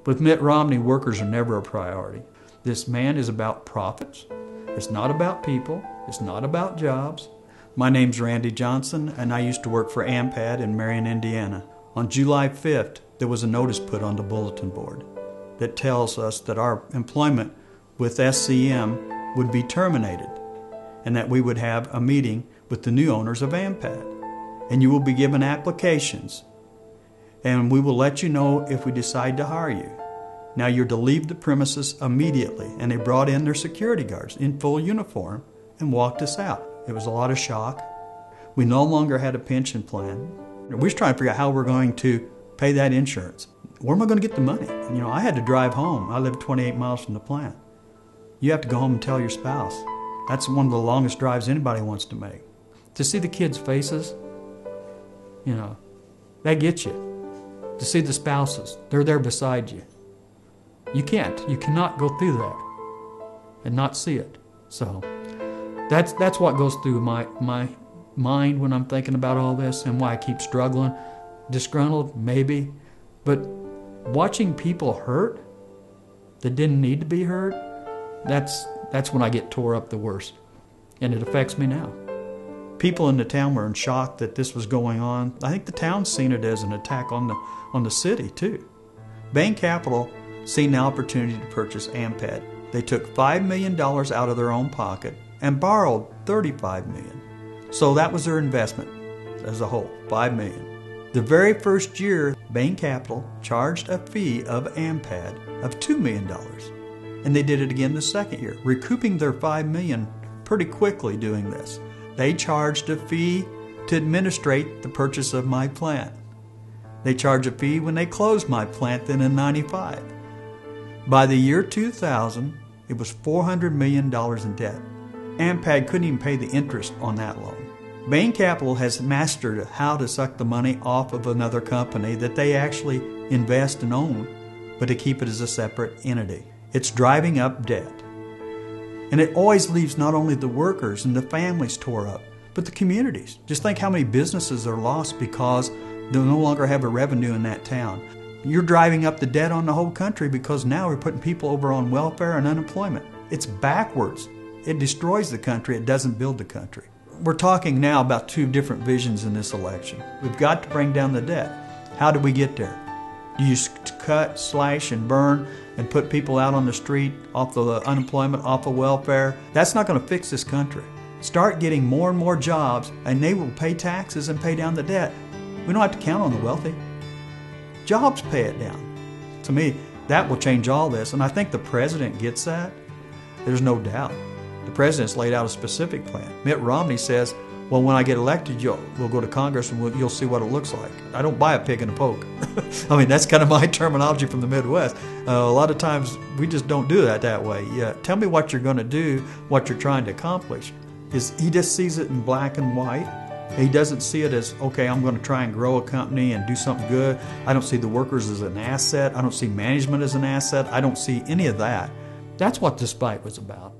With Mitt Romney, workers are never a priority. This man is about profits. It's not about people. It's not about jobs. My name's Randy Johnson, and I used to work for AMPAD in Marion, Indiana. On July 5th, there was a notice put on the bulletin board that tells us that our employment with SCM would be terminated and that we would have a meeting with the new owners of AMPAD. And you will be given applications, and we will let you know if we decide to hire you. Now you're to leave the premises immediately. And they brought in their security guards in full uniform and walked us out. It was a lot of shock. We no longer had a pension plan. We were trying to figure out how we're going to pay that insurance. Where am I going to get the money? And, I had to drive home. I lived 28 miles from the plant. You have to go home and tell your spouse. That's one of the longest drives anybody wants to make. To see the kids' faces, that gets you. To see the spouses, they're there beside you. You cannot go through that and not see it. So that's what goes through my mind when I'm thinking about all this and why I keep struggling. Disgruntled, maybe, but watching people hurt that didn't need to be hurt, that's when I get tore up the worst. And it affects me now. People in the town were in shock that this was going on. I think the town's seen it as an attack on the city too. Bain Capital seen the opportunity to purchase AMPAD. They took $5 million out of their own pocket and borrowed $35 million. So that was their investment as a whole, $5 million. The very first year, Bain Capital charged a fee of AMPAD of $2 million. And they did it again the second year, recouping their $5 million pretty quickly doing this. They charged a fee to administrate the purchase of my plant. They charged a fee when they closed my plant then in '95. By the year 2000, it was $400 million in debt. AMPAD couldn't even pay the interest on that loan. Bain Capital has mastered how to suck the money off of another company that they actually invest and own, but to keep it as a separate entity. It's driving up debt. And it always leaves not only the workers and the families tore up, but the communities. Just think how many businesses are lost because they no longer have a revenue in that town. You're driving up the debt on the whole country because now we're putting people over on welfare and unemployment. It's backwards. It destroys the country. It doesn't build the country. We're talking now about two different visions in this election. We've got to bring down the debt. How do we get there? Do you cut, slash, and burn and put people out on the street, off the unemployment, off of welfare? That's not going to fix this country. Start getting more and more jobs, and they will pay taxes and pay down the debt. We don't have to count on the wealthy. Jobs pay it down. To me, that will change all this, and I think the president gets that. There's no doubt. The president's laid out a specific plan. Mitt Romney says, well, when I get elected, we'll go to Congress and you'll see what it looks like. I don't buy a pig in a poke. I mean, that's kind of my terminology from the Midwest. A lot of times we just don't do that way. Yeah, tell me what you're going to do, what you're trying to accomplish. He just sees it in black and white. He doesn't see it as, okay, I'm going to try and grow a company and do something good. I don't see the workers as an asset. I don't see management as an asset. I don't see any of that. That's what this fight was about.